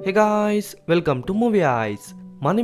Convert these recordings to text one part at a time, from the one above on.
Hey guys, welcome to movie ice.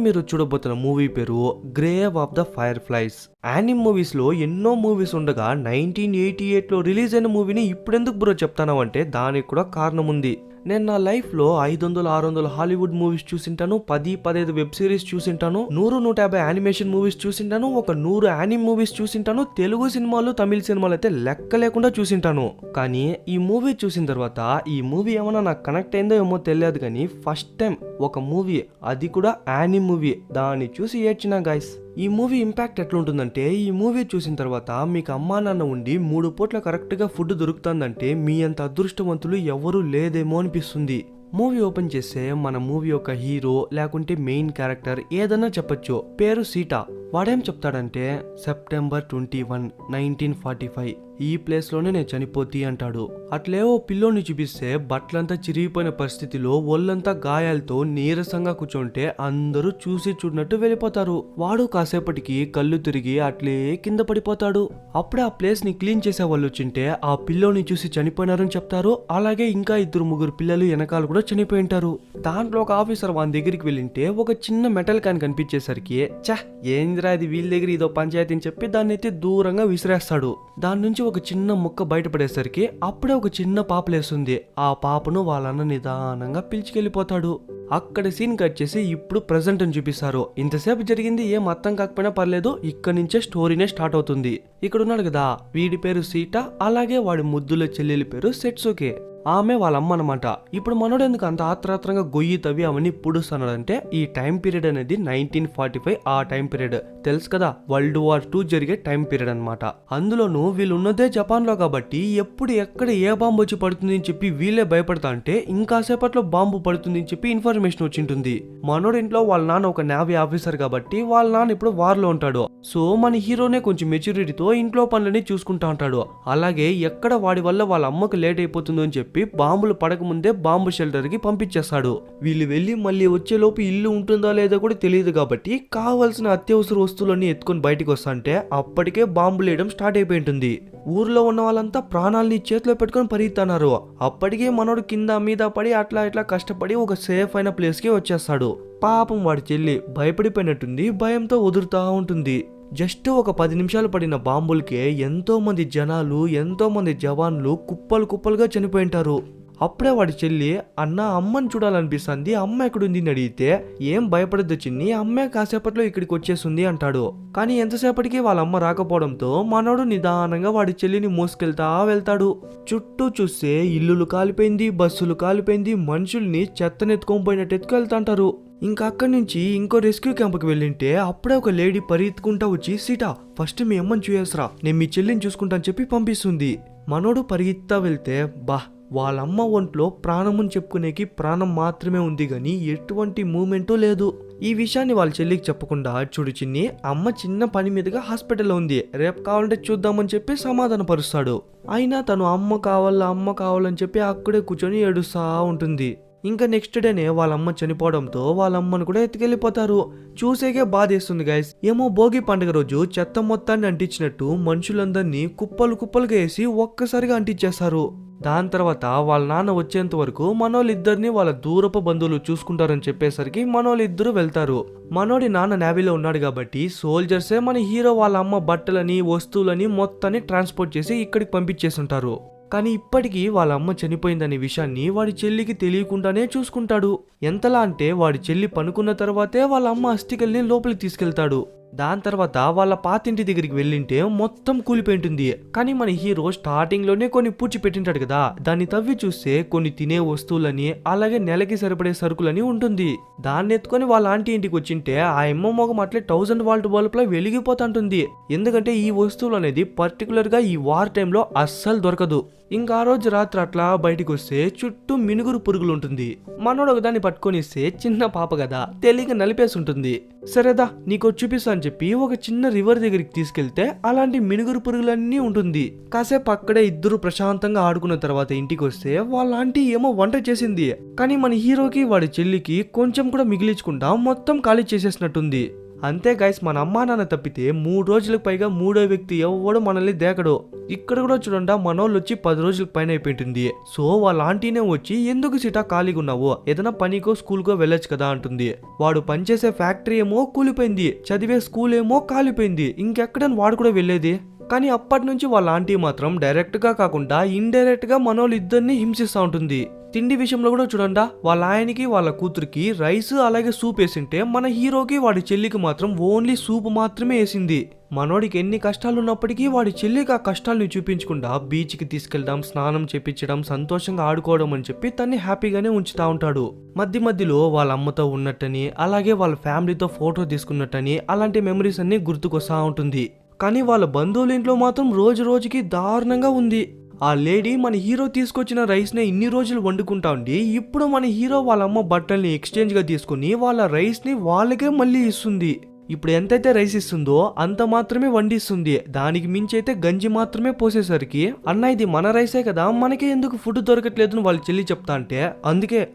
మీరు చూడబోతున్న movie పేరు grave of the fire flies. Anime movies లో ఎన్నో movies ఉండగా 1988లో రిలీజ్ అయిన మూవీని ఇప్పుడెందుకు బ్రో చెప్తాను అంటే దానికి కూడా కారణం ఉంది. నేను నా లైఫ్ లో 500-600 హాలీవుడ్ మూవీస్ చూసింటాను, 10-15 వెబ్ సిరీస్ చూసింటాను, 100-150 యానిమేషన్ మూవీస్ చూసింటాను, ఒక 100 యానిమ్ మూవీస్ చూసింటాను, తెలుగు సినిమాలు తమిళ సినిమాలు అయితే లెక్క లేకుండా చూసింటాను. కానీ ఈ మూవీ చూసిన తర్వాత ఈ మూవీ ఏమన్నా నాకు కనెక్ట్ అయిందో ఏమో తెలియదు, కానీ ఫస్ట్ టైం ఒక మూవీ, అది కూడా యానిమ్ మూవీ, దాన్ని చూసి ఏడ్చినా గైస్. ఈ మూవీ ఇంపాక్ట్ ఎట్లుంటుందంటే, ఈ మూవీ చూసిన తర్వాత మీకు అమ్మా నాన్న ఉండి 3 పూట్ల కరెక్ట్గా ఫుడ్ దొరుకుతుందంటే మీ అంత అదృష్టవంతులు ఎవరూ లేదేమో అనిపిస్తుంది. మూవీ ఓపెన్ చేస్తే మన మూవీ యొక్క హీరో లేకుంటే మెయిన్ క్యారెక్టర్ ఏదన్నా చెప్పొచ్చు, పేరు సీటా. వాడేం చెప్తాడంటే సెప్టెంబర్ 21, 1945 ఈ ప్లేస్ లోనే నేను చనిపోతీ అంటాడు. అట్లేవో పిల్లోని చూపిస్తే బట్టలంతా చిరిగిపోయిన పరిస్థితిలో ఒళ్ళంతా గాయాలతో నీరసంగా కూర్చుంటే అందరూ చూసి చూడనట్టు వెళ్ళిపోతారు. వాడు కాసేపటికి కళ్ళు తిరిగి అట్లే కింద పడిపోతాడు. అప్పుడే ఆ ప్లేస్ ని క్లీన్ చేసే వాళ్ళు వచ్చింటే ఆ పిల్లోని చూసి చనిపోయినారని చెప్తారు. అలాగే ఇంకా 2-3 పిల్లలు వెనకాల కూడా చనిపోయి ఉంటారు. దాంట్లో ఒక ఆఫీసర్ వాని దగ్గరికి వెళ్ళింటే ఒక చిన్న మెటల్ క్యాన్ కనిపించేసరికి ఏంద్రా ఇది, వీళ్ళ దగ్గర ఇదో పంచాయతీ అని చెప్పి దాన్ని అయితే దూరంగా విసిరేస్తాడు. దాని నుంచి ఒక చిన్న ముక్క బయటపడేసరికి అప్పుడే ఒక చిన్న పాప లేస్తుంది. ఆ పాపను వాళ్ళన్న నిదానంగా పిలిచికెళ్ళిపోతాడు. అక్కడ సీన్ కట్ చేసి ఇప్పుడు ప్రెజెంట్ అని చూపిస్తారు. ఇంతసేపు జరిగింది ఏం అర్థం కాకపోయినా పర్లేదు, ఇక్కడ నుంచే స్టోరీనే స్టార్ట్ అవుతుంది. ఇక్కడ ఉన్నాడు కదా, వీడి పేరు సీటా, అలాగే వాడి ముద్దుల చెల్లెలి పేరు సెట్సుకే. ఆమె వాళ్ళ అమ్మ అనమాట. ఇప్పుడు మనోడు ఎందుకు అంత ఆత్రాత్రంగా గొయ్యి తవ్వి అవన్నీ పుడుస్తున్నాడంటే ఈ టైం పీరియడ్ అనేది 1945 ఆ టైం పీరియడ్ తెలుసు కదా, వరల్డ్ వార్ 2 జరిగే టైం పీరియడ్ అనమాట. అందులోనూ వీళ్ళు ఉన్నదే జపాన్ లో కాబట్టి ఎప్పుడు ఎక్కడ ఏ బాంబు వచ్చి పడుతుంది అని చెప్పి వీళ్ళే భయపడతా అంటే ఇంకాసేపట్లో బాంబు పడుతుంది అని చెప్పి ఇన్ఫర్మేషన్ వచ్చింటుంది. మనోడు ఇంట్లో వాళ్ళ నాన్న ఒక నేవీ ఆఫీసర్ కాబట్టి వాళ్ళ నాన్న ఇప్పుడు వార్ లో ఉంటాడు. సో మన హీరోనే కొంచెం మెచ్యూరిటీతో ఇంట్లో పనులని చూసుకుంటా ఉంటాడు. అలాగే ఎక్కడ వాడి వల్ల వాళ్ళ అమ్మకు లేట్ అయిపోతుందో అని చెప్పి బాంబులు పడకముందే బాంబు షెల్టర్ కి పంపించేస్తాడు. వీళ్ళు వెళ్ళి మళ్ళీ వచ్చేలోపు ఇల్లు ఉంటుందా లేదా కూడా తెలియదు కాబట్టి కావాల్సిన అత్యవసర వస్తువులన్నీ ఎత్తుకొని బయటకు వస్తాంటే అప్పటికే బాంబులు వేయడం స్టార్ట్ అయిపోయి ఉంటుంది. ఊర్లో ఉన్న వాళ్ళంతా ప్రాణాలని చేతిలో పెట్టుకొని పరిగెత్తున్నారు. అప్పటికే మనోడు కింద మీద పడి అట్లా ఇట్లా కష్టపడి ఒక సేఫ్ అయిన ప్లేస్ కి వచ్చేస్తాడు. పాపం వాడి చెల్లి భయపడిపోయినట్టుంది, భయంతో వదులుతా ఉంటుంది. జస్ట్ ఒక 10 నిమిషాలు పడిన బాంబులకే ఎంతో మంది జనాలు, ఎంతో మంది జవాన్లు కుప్పలు కుప్పలుగా చనిపోయింటారు. అప్పుడే వాడి చెల్లి అన్న అమ్మని చూడాలనిపిస్తుంది, అమ్మ ఎక్కడుంది అని అడిగితే ఏం భయపడద్దు చిన్ని, అమ్మే కాసేపట్లో ఇక్కడికి వచ్చేస్తుంది అంటాడు. కానీ ఎంతసేపటికి వాళ్ళ అమ్మ రాకపోవడంతో మనోడు నిదానంగా వాడి చెల్లిని మోసుకెళ్తా వెళ్తాడు. చుట్టూ చూస్తే ఇల్లులు కాలిపోయింది, బస్సులు కాలిపోయింది, మనుషుల్ని చెత్తనెత్తుకొని పోయినట్టు ఎత్తుకెళ్తాంటారు. ఇంకా అక్కడి నుంచి ఇంకో రెస్క్యూ క్యాంప్కి వెళ్ళింటే అప్పుడే ఒక లేడీ పరిగెత్తుకుంటా వచ్చి సీటా ఫస్ట్ మీ అమ్మని చూయేసరా, నేను మీ చెల్లిని చూసుకుంటా అని చెప్పి పంపిస్తుంది. మనోడు పరిగెత్తా వెళ్తే వాళ్ళమ్మ ఒంట్లో ప్రాణముని చెప్పుకునేకి ప్రాణం మాత్రమే ఉంది గాని ఎటువంటి మూమెంటూ లేదు. ఈ విషయాన్ని వాళ్ళ చెల్లికి చెప్పకుండా చూడు చిన్ని, అమ్మ చిన్న పని మీదుగా హాస్పిటల్లో ఉంది, రేపు కావాలంటే చూద్దామని చెప్పి సమాధాన పరుస్తాడు. అయినా తను అమ్మ కావాలని చెప్పి అక్కడే కూర్చొని ఏడుస్తా ఉంటుంది. ఇంకా నెక్స్ట్ డేనే వాళ్ళమ్మ చనిపోవడంతో వాళ్ళమ్మను కూడా ఎత్తుకెళ్ళిపోతారు. చూసేకే బాధేస్తుంది గైస్. ఏమో భోగి పండుగ రోజు చెత్త మొత్తాన్ని అంటించినట్టు మనుషులందరినీ కుప్పలు కుప్పలుగా వేసి ఒక్కసారిగా అంటించేస్తారు. దాని తర్వాత వాళ్ళ నాన్న వచ్చేంత వరకు మనోళ్ళిద్దరిని వాళ్ళ దూరపు బంధువులు చూసుకుంటారని చెప్పేసరికి మనోళ్ళిద్దరూ వెళ్తారు. మనోడి నాన్న నేవీలో ఉన్నాడు కాబట్టి సోల్జర్సే మన హీరో వాళ్ళ అమ్మ బట్టలని, వస్తువులని మొత్తాన్ని ట్రాన్స్పోర్ట్ చేసి ఇక్కడికి పంపించేస్తుంటారు. కానీ ఇప్పటికీ వాళ్ళ అమ్మ చనిపోయిందనే విషయాన్ని వాడి చెల్లికి తెలియకుండానే చూసుకుంటాడు. ఎంతలా అంటే వాడి చెల్లి పనుకున్న తర్వాతే వాళ్ళ అమ్మ అస్థికల్ని లోపలికి తీసుకెళ్తాడు. దాని తర్వాత వాళ్ళ పాతింటి దగ్గరికి వెళ్ళింటే మొత్తం కూలిపోయింటుంది. కానీ మన హీరో స్టార్టింగ్ లోనే కొన్ని పూడ్చి పెట్టింటాడు కదా, దాన్ని తవ్వి చూస్తే కొన్ని తినే వస్తువులని అలాగే నెలకి సరిపడే సరుకులని ఉంటుంది. దాన్ని ఎత్తుకొని వాళ్ళ ఆంటీ ఇంటికి వచ్చింటే ఆ అమ్మ మొగం అట్లే 1000 వాల్ట్ బల్బ్ లో వెలిగిపోతుంటుంది. ఎందుకంటే ఈ వస్తువులు అనేది పర్టికులర్ గా ఈ వార్ టైంలో అస్సలు దొరకదు. ఇంకా ఆ రోజు రాత్రి అట్లా బయటికి వస్తే చుట్టూ మినుగురు పురుగులు ఉంటుంది. మనోడు ఒకదాన్ని పట్టుకొని ఇస్తే చిన్న పాప కదా తెలియక నలిపేసి ఉంటుంది. సరేదా నీకు చూపిస్తా అని చెప్పి ఒక చిన్న రివర్ దగ్గరికి తీసుకెళ్తే అలాంటి మినుగురు పురుగులన్నీ ఉంటుంది. కాసేపు అక్కడే ఇద్దరు ప్రశాంతంగా ఆడుకున్న తర్వాత ఇంటికి వస్తే వాళ్ళ ఆంటీ ఏమో వంట చేసింది. కానీ మన హీరోకి వాడి చెల్లికి కొంచెం కూడా మిగిలించకుండా మొత్తం ఖాళీ చేసేసినట్టుంది. అంతే గైస్, మన అమ్మా నాన్న తప్పితే 3 రోజులకు పైగా మూడో వ్యక్తి ఎవడు మనల్ని దేకడు. ఇక్కడ కూడా చూడండి, మనోళ్ళు వచ్చి 10 రోజులకు పైన అయిపోయింటుంది. సో వాళ్ళ ఆంటీనే వచ్చి ఎందుకు సీటా ఖాళీగా ఉన్నావు, ఏదైనా పనికో స్కూల్కో వెళ్ళొచ్చు కదా అంటుంది. వాడు పనిచేసే ఫ్యాక్టరీ ఏమో కూలిపోయింది, చదివే స్కూల్ ఏమో కాలిపోయింది, ఇంకెక్కడని వాడు కూడా వెళ్ళేది. కానీ అప్పటి నుంచి వాళ్ళ ఆంటీ మాత్రం డైరెక్ట్ గా కాకుండా ఇండైరెక్ట్ గా మనోళ్ళు ఇద్దరిని హింసిస్తూ ఉంటుంది. తిండి విషయంలో కూడా చూడండి, వాళ్ళ ఆయనకి వాళ్ళ కూతురికి రైస్ అలాగే సూప్ వేసింటే మన హీరోకి వాడి చెల్లికి మాత్రం ఓన్లీ సూప్ మాత్రమే వేసింది. మనోడికి ఎన్ని కష్టాలు ఉన్నప్పటికీ వాడి చెల్లికి ఆ కష్టాలను చూపించకుండా బీచ్కి తీసుకెళ్ళడం, స్నానం చేపించడం, సంతోషంగా ఆడుకోవడం అని చెప్పి తన్ని హ్యాపీగానే ఉంచుతా ఉంటాడు. మధ్య మధ్యలో వాళ్ళ అమ్మతో ఉన్నట్టని అలాగే వాళ్ళ ఫ్యామిలీతో ఫోటో తీసుకున్నట్టని అలాంటి మెమరీస్ అన్ని గుర్తుకొస్తా ఉంటుంది. కానీ వాళ్ళ బంధువుల ఇంట్లో మాత్రం రోజు రోజుకి దారుణంగా ఉంది. ఆ లేడీ మన హీరో తీసుకొచ్చిన రైస్ ని ఇన్ని రోజులు వండుకుంటా ఉండి ఇప్పుడు మన హీరో వాళ్ళ అమ్మ బట్టల్ని ఎక్స్చేంజ్ గా తీసుకుని వాళ్ళ రైస్ ని వాళ్ళకే మళ్ళీ ఇస్తుంది. ఇప్పుడు ఎంతైతే రైస్ ఇస్తుందో అంత మాత్రమే వండిస్తుంది. దానికి మించి అయితే గంజి మాత్రమే పోసేసరికి అన్న ఇది మన రైసే కదా, మనకే ఎందుకు ఫుడ్ దొరకట్లేదు అని వాళ్ళ చెల్లి చెప్తా అంటే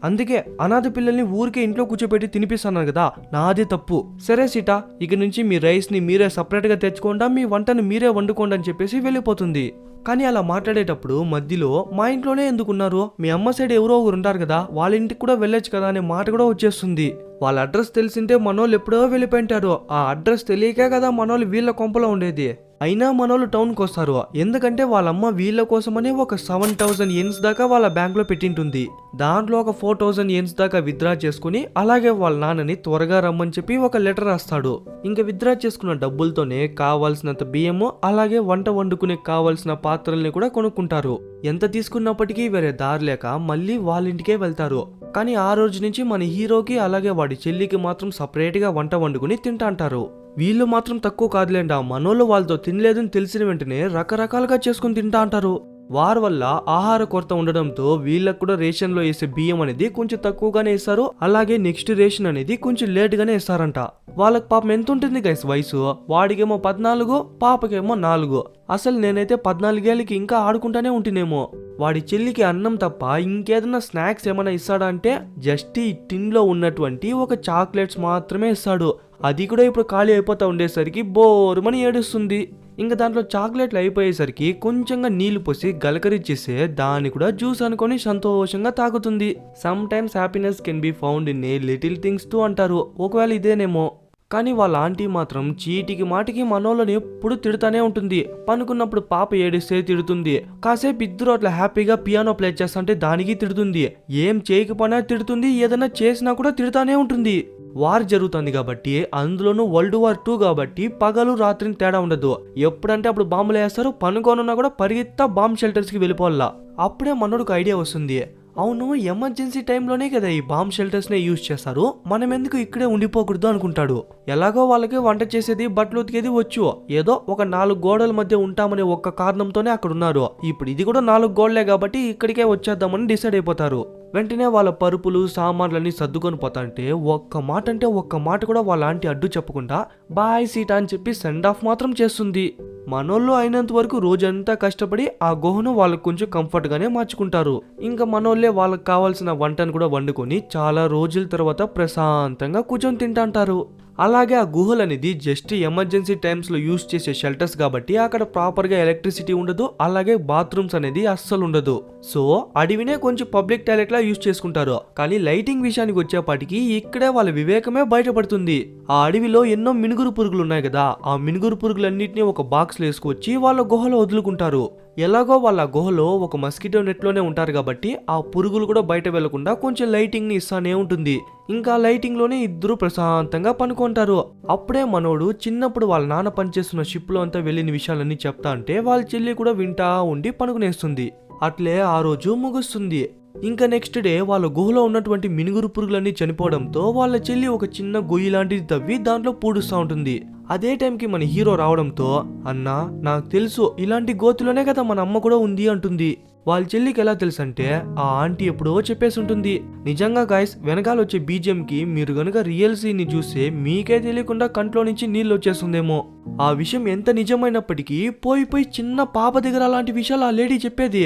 అందుకే అనాథ పిల్లల్ని ఊరికే ఇంట్లో కూర్చోబెట్టి తినిపిస్తాను కదా, నాదే తప్పు. సరే సీటా, ఇక నుంచి మీ రైస్ ని మీరే సపరేట్ గా తెచ్చుకోండా, మీ వంటను మీరే వండుకోండి అని చెప్పేసి వెళ్ళిపోతుంది. కానీ అలా మాట్లాడేటప్పుడు మధ్యలో మా ఇంట్లోనే ఎందుకున్నారు, మీ అమ్మ సైడ్ ఎవరో ఒకరు ఉంటారు కదా, వాళ్ళ ఇంటికి కూడా వెళ్ళొచ్చు కదా అనే మాట కూడా వచ్చేస్తుంది. వాళ్ళ అడ్రస్ తెలిసింటే మనోళ్ళు ఎప్పుడో వెళ్ళిపోయింటారు. ఆ అడ్రస్ తెలియకే కదా మనోళ్ళు వీళ్ళ కొంపలో ఉండేది. అయినా మనోళ్ళు టౌన్కి వస్తారు, ఎందుకంటే వాళ్ళమ్మ వీళ్ళ కోసమని ఒక 7,000 యెన్స్ దాకా వాళ్ళ బ్యాంక్ లో పెట్టింటుంది. దాంట్లో ఒక 4,000 యెన్స్ దాకా విత్డ్రా చేసుకుని అలాగే వాళ్ళ నాన్నని త్వరగా రమ్మని చెప్పి ఒక లెటర్ రాస్తాడు. ఇంకా విత్డ్రా చేసుకున్న డబ్బులతోనే కావాల్సినంత బియ్యము అలాగే వంట వండుకునే కావాల్సిన పాత్రల్ని కూడా కొనుక్కుంటారు. ఎంత తీసుకున్నప్పటికీ వేరే దారి లేక మళ్ళీ వాళ్ళ ఇంటికే వెళ్తారు. కానీ ఆ రోజు నుంచి మన హీరోకి అలాగే వాడి చెల్లికి మాత్రం సపరేట్ గా వంట వండుకుని తింటా అంటారు. వీళ్ళు మాత్రం తక్కువ కాదులేండి, మనోళ్ళు వాళ్ళతో తినలేదని తెలిసిన వెంటనే రకరకాలుగా చేసుకుని తింటా అంటారు. వారి వల్ల ఆహార కొరత ఉండడంతో వీళ్ళకు కూడా రేషన్ లో వేసే బియ్యం అనేది కొంచెం తక్కువగానే ఇస్తారు, అలాగే నెక్స్ట్ రేషన్ అనేది కొంచెం లేట్ గానే ఇస్తారంట. వాళ్ళకి పాపం ఎంత ఉంటుంది గైస్ వయసు, వాడికేమో 14, పాపకేమో 4. అసలు నేనైతే 14 ఏళ్ళకి ఇంకా ఆడుకుంటానే ఉంటేనేమో. వాడి చెల్లికి అన్నం తప్ప ఇంకేదన్నా స్నాక్స్ ఏమైనా ఇస్తాడా అంటే జస్ట్ ఈ టిన్ లో ఉన్నటువంటి ఒక చాక్లెట్స్ మాత్రమే ఇస్తాడు. అది కూడా ఇప్పుడు ఖాళీ అయిపోతా ఉండేసరికి బోరుమని ఏడుస్తుంది. ఇంకా దాంట్లో చాక్లెట్లు అయిపోయేసరికి కొంచెంగా నీళ్లు పోసి గలకరిచ్చేసే దాన్ని కూడా జ్యూస్ అనుకొని సంతోషంగా తాగుతుంది. Some times happiness can be found in a little things two అంటారు, ఒకవేళ ఇదేనేమో. కానీ వాళ్ళ ఆంటీ మాత్రం చీటికి మాటికి మనోళ్ళని ఎప్పుడు తిడుతానే ఉంటుంది. పనుకున్నప్పుడు పాప ఏడిస్తే తిడుతుంది, కాసేపు ఇద్దరు అట్లా హ్యాపీగా పియానో ప్లే చేస్తుంటే దానికి తిడుతుంది, ఏం చేయకపోయినా తిడుతుంది, ఏదైనా చేసినా కూడా తిడుతానే ఉంటుంది. వార్ జరుగుతుంది కాబట్టి, అందులోనూ వరల్డ్ వార్ 2 కాబట్టి పగలు రాత్రిని తేడా ఉండదు. ఎప్పుడంటే అప్పుడు బాంబులు వేస్తారు, పనుకోనున్నా కూడా పరిగెత్తా బాంబ్ షెల్టర్స్ కి వెళ్ళిపోవాలా. అప్పుడే మనోడికి ఐడియా వస్తుంది, అవును ఎమర్జెన్సీ టైంలోనే కదా ఈ బాంబ్ షెల్టర్స్ నే యూజ్ చేస్తారు, మనం ఎందుకు ఇక్కడే ఉండిపోకూడదు అనుకుంటాడు. ఎలాగో వాళ్ళకి వంట చేసేది బట్టలు ఉతికేది వచ్చు, ఏదో ఒక 4 గోడల మధ్య ఉంటామనే ఒక్క కారణంతోనే అక్కడ ఉన్నారు. ఇప్పుడు ఇది కూడా 4 గోడలే కాబట్టి ఇక్కడికే వచ్చేద్దామని డిసైడ్ అయిపోతారు. వెంటనే వాళ్ళ పరుపులు సామాన్లన్నీ సర్దుకొని పోతాంటే ఒక్క మాట కూడా వాళ్ళ ఆంటీ అడ్డు చెప్పకుండా బాయ్ సీటా అని చెప్పి సెండ్ ఆఫ్ మాత్రం చేస్తుంది. మనోళ్ళు అయినంత వరకు రోజంతా కష్టపడి ఆ గుహను వాళ్ళకు కొంచెం కంఫర్ట్ గానే మార్చుకుంటారు. ఇంకా మనోళ్ళే వాళ్ళకి కావాల్సిన వంటను కూడా వండుకొని చాలా రోజుల తర్వాత ప్రశాంతంగా కూర్చొని తింటాంటారు. అలాగే ఆ గుహలు అనేది జస్ట్ ఎమర్జెన్సీ టైమ్స్ లో యూజ్ చేసే షెల్టర్స్ కాబట్టి అక్కడ ప్రాపర్ గా ఎలక్ట్రిసిటీ ఉండదు, అలాగే బాత్రూమ్స్ అనేది అస్సలు ఉండదు. సో అడవినే కొంచెం పబ్లిక్ టాయిలెట్ లా యూజ్ చేసుకుంటారు. కానీ లైటింగ్ విషయానికి వచ్చేపాటికి ఇక్కడే వాళ్ళ వివేకమే బయటపడుతుంది. ఆ అడవిలో ఎన్నో మినుగురు పురుగులు ఉన్నాయి కదా, ఆ మినుగురు పురుగులన్నింటినీ ఒక బాక్స్ లో వేసుకొచ్చి వాళ్ళ గుహలో వదులుకుంటారు. ఎలాగో వాళ్ళ గుహలో ఒక మస్కిటో నెట్ లోనే ఉంటారు కాబట్టి ఆ పురుగులు కూడా బయట వెళ్లకుండా కొంచెం లైటింగ్ ని ఇస్తానే ఉంటుంది. ఇంకా లైటింగ్ లోనే ఇద్దరు ప్రశాంతంగా పనుకుంటారు. అప్పుడే మనోడు చిన్నప్పుడు వాళ్ళ నాన్న పనిచేస్తున్న షిప్ లో అంతా వెళ్ళిన విషయాలన్నీ చెప్తా అంటే వాళ్ళ చెల్లి కూడా వింటా ఉండి పనుకునేస్తుంది. అట్లే ఆ రోజు ముగుస్తుంది. ఇంకా నెక్స్ట్ డే వాళ్ళ గుహలో ఉన్నటువంటి మినుగురు పురుగులన్నీ చనిపోవడంతో వాళ్ళ చెల్లి ఒక చిన్న గొయ్యి లాంటిది తవ్వి దాంట్లో పూడుస్తూ ఉంటుంది. అదే టైంకి మన హీరో రావడంతో అన్నా నాకు తెలుసు ఇలాంటి గోతులోనే కదా మన అమ్మ కూడా ఉంది అంటుంది. వాళ్ళ చెల్లికి ఎలా తెలుసు అంటే ఆ ఆంటీ ఎప్పుడో చెప్పేసి ఉంటుంది. నిజంగా గాయస్ వెనకాల వచ్చే బీజిఎం కి మీరు గనుక రియల్ సీన్ ని చూస్తే మీకే తెలియకుండా కంట్లో నుంచి నీళ్ళు వచ్చేస్తుందేమో. ఆ విషయం ఎంత నిజమైనప్పటికీ పోయి చిన్న పాప దగ్గర అలాంటి విషయాలు ఆ లేడీ చెప్పేది.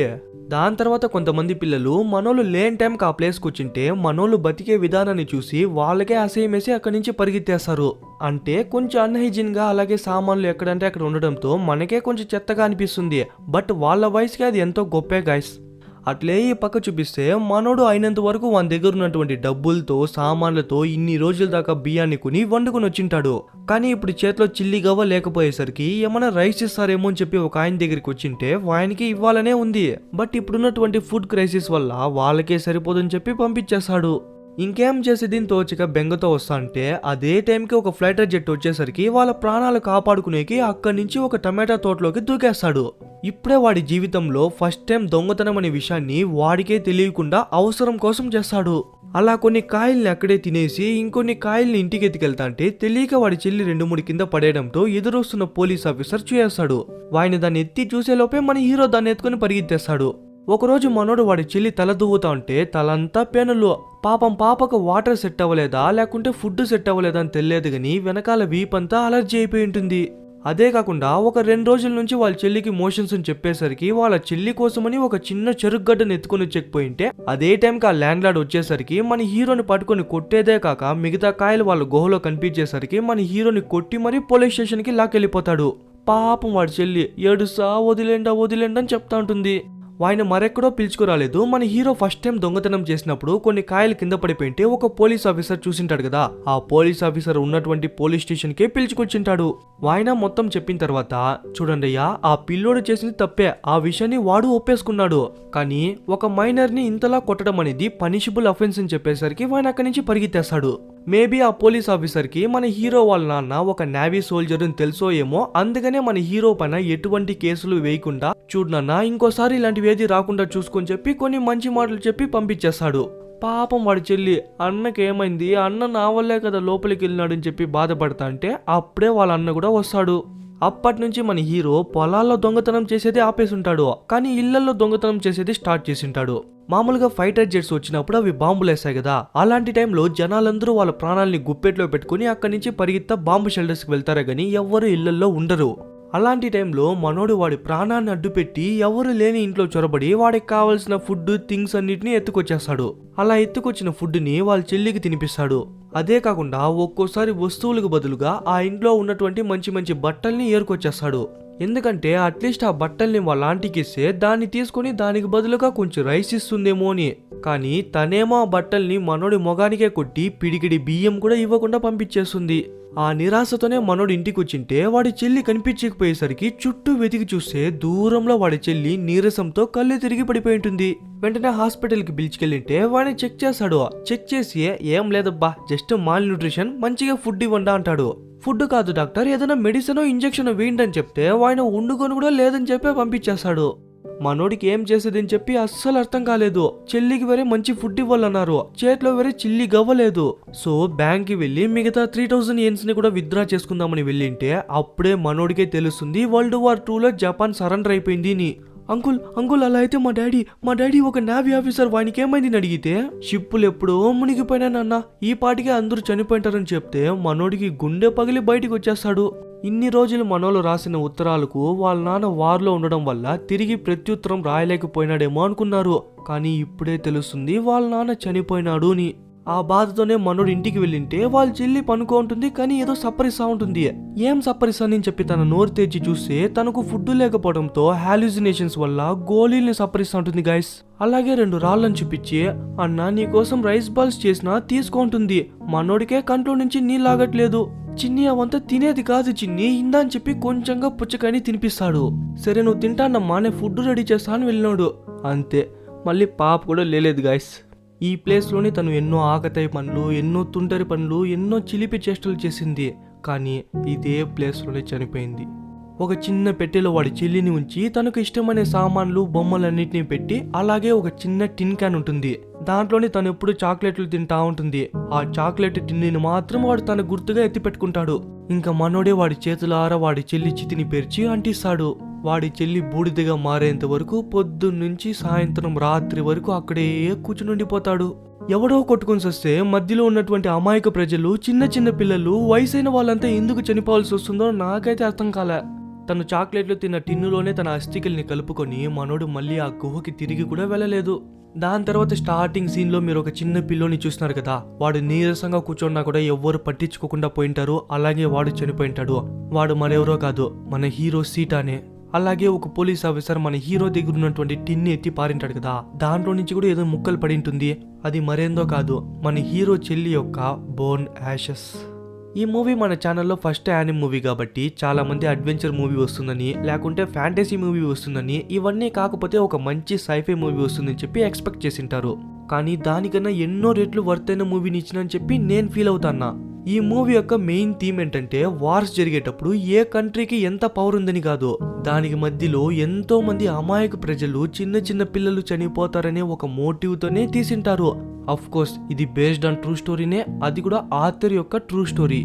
దాని తర్వాత కొంతమంది పిల్లలు మనోళ్ళు లేని టైంకి ఆ ప్లేస్కి వచ్చింటే మనోళ్ళు బతికే విధానాన్ని చూసి వాళ్ళకే అసహ్యమేసి అక్కడి నుంచి పరిగెత్తేస్తారు. అంటే కొంచెం అన్హైజీన్ గా అలాగే సామాన్లు ఎక్కడంటే అక్కడ ఉండడంతో మనకే కొంచెం చెత్తగా అనిపిస్తుంది. బట్ వాళ్ళ వయసుకి అది ఎంతో గొప్పే గైస్. అట్లే ఈ పక్క చూపిస్తే మనోడు అయినంత వరకు వాని దగ్గర ఉన్నటువంటి డబ్బులతో సామాన్లతో ఇన్ని రోజుల దాకా బియ్యాన్ని కొని వండుకొని వచ్చింటాడు. కానీ ఇప్పుడు చేతిలో చిల్లి గవ్వ లేకపోయేసరికి ఏమైనా రైస్ ఇస్తారేమో అని చెప్పి ఒక ఆయన దగ్గరికి వచ్చింటే ఆయనకి ఇవ్వాలనే ఉంది. బట్ ఇప్పుడున్నటువంటి ఫుడ్ క్రైసిస్ వల్ల వాళ్ళకే సరిపోదని చెప్పి పంపించేస్తాడు. ఇంకేం చేసేది తోచిక బెంగతో వస్తా అంటే అదే టైంకి ఒక ఫ్లైటర్ జెట్ వచ్చేసరికి వాళ్ళ ప్రాణాలు కాపాడుకునేకి అక్కడి నుంచి ఒక టమాటా తోటలోకి దూకేస్తాడు. ఇప్పుడే వాడి జీవితంలో ఫస్ట్ టైం దొంగతనం అనే విషయాన్ని వాడికే తెలియకుండా అవసరం కోసం చేస్తాడు. అలా కొన్ని కాయల్ని అక్కడే తినేసి ఇంకొన్ని కాయల్ని ఇంటికి ఎత్తుకెళ్తా అంటే తెలియక వాడి చెల్లి 2-3 కింద పడేయడంతో ఎదురొస్తున్న పోలీస్ ఆఫీసర్ చూసేస్తాడు. వాడిని దాన్ని ఎత్తి చూసేలోపే మన హీరో దాన్ని ఎత్తుకొని పరిగెత్తేస్తాడు. ఒకరోజు మనోడు వాడి చెల్లి తల దువ్వుతా ఉంటే తలంతా పెనులు. పాపకు వాటర్ సెట్ అవ్వలేదా లేకుంటే ఫుడ్ సెట్ అవ్వలేదా అని తెలియదు గాని వెనకాల వీపంతా అలర్జీ అయిపోయి ఉంటుంది. అదే కాకుండా ఒక 2 రోజుల నుంచి వాళ్ళ చెల్లికి మోషన్స్ అని చెప్పేసరికి వాళ్ళ చెల్లి కోసమని ఒక చిన్న చెరుగడ్డను ఎత్తుకొని వచ్చేకపోయింటే అదే టైంకి ఆ ల్యాండ్ లార్డ్ వచ్చేసరికి మన హీరోని పట్టుకొని కొట్టేదే కాక మిగతా కాయలు వాళ్ళ గుహలో కనిపించేసరికి మన హీరోని కొట్టి మరీ పోలీస్ స్టేషన్ కి లాకెళ్ళిపోతాడు. పాపం వాడి చెల్లి ఏడుసా వదిలేండా అని చెప్తా ఉంటుంది. ఆయన మరెక్కడో పిలుచుకురాలేదు. మన హీరో ఫస్ట్ టైం దొంగతనం చేసినప్పుడు కొన్ని కాయలు కింద పడిపోయింటే ఒక పోలీస్ ఆఫీసర్ చూసింటాడు కదా, ఆ పోలీస్ ఆఫీసర్ ఉన్నటువంటి పోలీస్ స్టేషన్ కే పిలుచుకొచ్చింటాడు. ఆయన మొత్తం చెప్పిన తర్వాత చూడండియ్యా, ఆ పిల్లోడు చేసింది తప్పే, ఆ విషయాన్ని వాడు ఒప్పేసుకున్నాడు. కానీ ఒక మైనర్ ని ఇంతలా కొట్టడం అనేది పనిషబుల్ అఫెన్స్ అని చెప్పేసరికి ఆయన అక్కడి నుంచి పరిగెత్తేస్తాడు. మేబీ ఆ పోలీస్ ఆఫీసర్ కి మన హీరో వాళ్ళ నాన్న ఒక నేవీ సోల్జర్ అని తెలుసో ఏమో, అందుకనే మన హీరో పైన ఎటువంటి కేసులు వేయకుండా చూడనన్నా ఇంకోసారి ఇలాంటివి ఏది రాకుండా చూసుకొని చెప్పి కొన్ని మంచి మాటలు చెప్పి పంపించేస్తాడు. పాపం వాడి చెల్లి అన్నకేమైంది, అన్న నా వల్లే కదా లోపలికి వెళ్ళినాడు అని చెప్పి బాధపడతా అంటే అప్పుడే వాళ్ళ అన్న కూడా వస్తాడు. అప్పటి నుంచి మన హీరో పొలాల్లో దొంగతనం చేసేది ఆపేసుంటాడు, కానీ ఇళ్లలో దొంగతనం చేసేది స్టార్ట్ చేసింటాడు. మామూలుగా ఫైటర్ జెట్స్ వచ్చినప్పుడు అవి బాంబులు వేస్తాయి కదా, అలాంటి టైంలో జనాలందరూ వాళ్ళ ప్రాణాలని గుప్పెట్లో పెట్టుకుని అక్కడి నుంచి పరిగెత్తా బాంబు షెల్టర్స్కి వెళ్తారే గానీ ఎవ్వరు ఇళ్లలో ఉండరు. అలాంటి టైంలో మనోడు వాడి ప్రాణాన్ని అడ్డుపెట్టి ఎవరు లేని ఇంట్లో చొరబడి వాడికి కావాల్సిన ఫుడ్ థింగ్స్ అన్నిటిని ఎత్తుకొచ్చేస్తాడు. అలా ఎత్తుకొచ్చిన ఫుడ్ని వాళ్ళ చెల్లికి తినిపిస్తాడు. అదే కాకుండా ఒక్కోసారి వస్తువులకు బదులుగా ఆ ఇంట్లో ఉన్నటువంటి మంచి మంచి బట్టల్ని ఏరుకొచ్చేస్తాడు. ఎందుకంటే అట్లీస్ట్ ఆ బట్టల్ని వాళ్ళ ఆంటీకి ఇస్తే దాన్ని తీసుకుని దానికి బదులుగా కొంచెం రైస్ ఇస్తుందేమో అని. కానీ తనేమో ఆ బట్టల్ని మనోడి మొగానికే కొట్టి పిడికిడి బియ్యం కూడా ఇవ్వకుండా పంపించేస్తుంది. ఆ నిరాశతోనే మనోడు ఇంటికి వచ్చింటే వాడి చెల్లి కనిపించకపోయేసరికి చుట్టూ వెతికి చూస్తే దూరంలో వాడి చెల్లి నీరసంతో కళ్ళు తిరిగి పడిపోయి ఉంటుంది. వెంటనే హాస్పిటల్ కి పిలిచుకెళ్ళింటే వాడిని చెక్ చేస్తాడు. చెక్ చేసి ఏం లేదబ్బా, జస్ట్ మాల్ న్యూట్రిషన్, మంచిగా ఫుడ్ ఇవ్వండి అంటాడు. ఫుడ్ కాదు డాక్టర్, ఏదైనా మెడిసిన్ ఇంజెక్షన్ వేయండి అని చెప్తే ఆయన ఉండుకొని కూడా లేదని చెప్పి పంపించేస్తాడు. మనోడికి ఏం చేసేదని చెప్పి అస్సలు అర్థం కాలేదు. చెల్లికి వేరే మంచి ఫుడ్ ఇవ్వాలన్నారు, చేతిలో వేరే చిల్లి గవ్వలేదు. సో బ్యాంక్ కి వెళ్లి మిగతా 3000 యెన్స్ ని కూడా విత్డ్రా చేసుకుందామని వెళ్ళింటే అప్పుడే మనోడికే తెలుస్తుంది World War II లో జపాన్ సరెండర్ అయిపోయింది అని. అంకుల్ అలా అయితే మా డాడీ ఒక నేవీ ఆఫీసర్, వానికి ఏమైంది అడిగితే షిప్పులు ఎప్పుడో మునిగిపోయినా నాన్న, ఈ పాటికే అందరూ చనిపోయింటారని చెప్తే మనోడికి గుండె పగిలి బయటికి వచ్చేస్తాడు. ఇన్ని రోజులు మనోళ్ళు రాసిన ఉత్తరాలకు వాళ్ళ నాన్న వార్లో ఉండడం వల్ల తిరిగి ప్రత్యుత్తరం రాయలేకపోయినాడేమో అనుకున్నారు. కానీ ఇప్పుడే తెలుస్తుంది వాళ్ళ నాన్న చనిపోయినాడు అని. ఆ బాధతోనే మనోడు ఇంటికి వెళ్ళింటే వాళ్ళ చెల్లి పనుకో ఉంటుంది, కానీ ఏదో సప్పరిస్తా ఉంటుంది. ఏం సప్పరిస్తానని చెప్పి తన నోరు తెచ్చి చూస్తే తనకు ఫుడ్ లేకపోవడంతో హాల్యూసినేషన్స్ వల్ల గోళీల్ని సప్పరిస్తా ఉంటుంది గైస్. అలాగే 2 రాళ్ళని చూపించి అన్న నీకోసం రైస్ బాల్స్ చేసినా తీసుకుంటుంది. మనోడికే కంట్లో నుంచి నీళ్ళాగట్లేదు. చిన్ని అవంతా తినేది కాదు చిన్ని, ఇందా అని చెప్పి కొంచెంగా పుచ్చకాయని తినిపిస్తాడు. సరే నువ్వు తింటానమ్మా, నేను ఫుడ్ రెడీ చేస్తా అని వెళ్ళినాడు. అంతే, మళ్ళీ పాప కూడా లేలేదు గాయస్. ఈ ప్లేస్లోని తను ఎన్నో ఆకతాయి పనులు, ఎన్నో తుంటరి పనులు, ఎన్నో చిలిపి చేష్టలు చేసింది. కానీ ఇదే ప్లేస్లోనే చనిపోయింది. ఒక చిన్న పెట్టెలో వాడి చెల్లిని ఉంచి తనకు ఇష్టమైన సామాన్లు బొమ్మలన్నిటిని పెట్టి, అలాగే ఒక చిన్న టిన్ క్యాన్ ఉంటుంది, దాంట్లోని తను ఎప్పుడు చాక్లెట్లు తింటా ఉంటుంది. ఆ చాక్లెట్ టిన్ని మాత్రం వాడు తన గుర్తుగా ఎత్తి పెట్టుకుంటాడు. ఇంకా మనోడే వాడి చేతులారా వాడి చెల్లి చితిని పేర్చి అంటిస్తాడు. వాడి చెల్లి బూడిదగా మారేంత వరకు పొద్దున్నుంచి సాయంత్రం రాత్రి వరకు అక్కడే కూర్చునుండిపోతాడు. ఎవడో కొట్టుకుని వస్తే మధ్యలో ఉన్నటువంటి అమాయక ప్రజలు, చిన్న చిన్న పిల్లలు, వయసైన వాళ్ళంతా ఎందుకు చనిపోవాల్సి వస్తుందో నాకైతే అర్థం కాలే. తను చాక్లెట్లు తిన్న టిన్నులోనే తన అస్థికల్ని కలుపుకొని మనోడు మళ్ళీ ఆ గుహకి తిరిగి కూడా వెళ్ళలేదు. దాని తర్వాత స్టార్టింగ్ సీన్ లో మీరు ఒక చిన్న పిల్లోని చూస్తున్నారు కదా, వాడు నీరసంగా కూర్చున్నా కూడా ఎవ్వరు పట్టించుకోకుండా పోయింటారు. అలాగే వాడు చనిపోయింటాడు. వాడు మరెవరో కాదు, మన హీరో సీటానే. అలాగే ఒక పోలీస్ ఆఫీసర్ మన హీరో దగ్గర ఉన్నటువంటి టిన్ని ఎత్తి పారింటాడు కదా, దాంట్లో నుంచి కూడా ఏదో ముక్కలు పడి ఉంటుంది. అది మరేందో కాదు, మన హీరో చెల్లి యొక్క బోన్ యాషెస్. ఈ మూవీ మన ఛానల్లో ఫస్ట్ యానిమ్ మూవీ కాబట్టి చాలా మంది అడ్వెంచర్ మూవీ వస్తుందని, లేకుంటే ఫ్యాంటసీ మూవీ వస్తుందని, ఇవన్నీ కాకపోతే ఒక మంచి సైఫై మూవీ వస్తుందని చెప్పి ఎక్స్పెక్ట్ చేసింటారు. కానీ దానికన్నా ఎన్నో రెట్లు వర్తైన మూవీని ఇచ్చినని చెప్పి నేను ఫీల్ అవుతాన్నా. ఈ మూవీ యొక్క మెయిన్ థీమ్ ఏంటంటే వార్స్ జరిగేటప్పుడు ఏ కంట్రీకి ఎంత పవర్ ఉందని కాదు, దానికి మధ్యలో ఎంతో మంది అమాయక ప్రజలు, చిన్న చిన్న పిల్లలు చనిపోతారనే ఒక మోటివ్ తోనే తీసింటారు. అఫ్ కోర్స్ ఇది బేస్డ్ ఆన్ ట్రూ స్టోరీనే, అది కూడా ఆథర్ యొక్క ట్రూ స్టోరీ.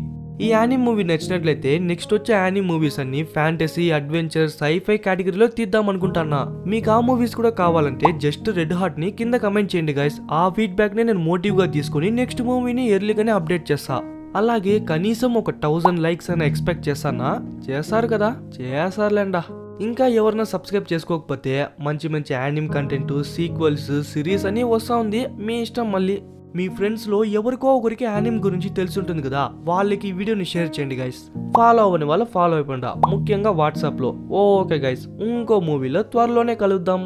ఈ యానిమ్ మూవీ నచ్చినట్లయితే నెక్స్ట్ వచ్చే యానిమ్ మూవీస్ అన్ని ఫ్యాంటసీ, అడ్వెంచర్, సైఫై కేటగిరీలో తీద్దాం అనుకుంటున్నా. మీకు ఆ మూవీస్ కూడా కావాలంటే జస్ట్ రెడ్ హార్ట్ ని కింద కమెంట్ చేయండి గైస్. ఆ ఫీడ్బ్యాక్ నే నేను మోటివ్ గా తీసుకుని నెక్స్ట్ మూవీని ఎర్లీగానే అప్డేట్ చేస్తా. అలాగే కనీసం ఒక 1000 లైక్స్ అని ఎక్స్పెక్ట్ చేస్తానా? చేస్తారు కదా, చేస్తారులేండా. ఇంకా ఎవరన్నా సబ్స్క్రైబ్ చేసుకోకపోతే మంచి మంచి యానిమ్ కంటెంట్, సీక్వెల్స్, సిరీస్ అని వస్తా ఉంది, మీ ఇష్టం. మళ్ళీ మీ ఫ్రెండ్స్ లో ఎవరికో ఒకరికి యానిమ్ గురించి తెలిసి ఉంటుంది కదా, వాళ్ళకి ఈ వీడియోని షేర్ చేయండి గైస్. ఫాలో అవ్వని వాళ్ళు ఫాలో అయిపోండి, ముఖ్యంగా వాట్సాప్ లో. ఓకే గైస్, ఇంకో మూవీలో త్వరలోనే కలుద్దాం.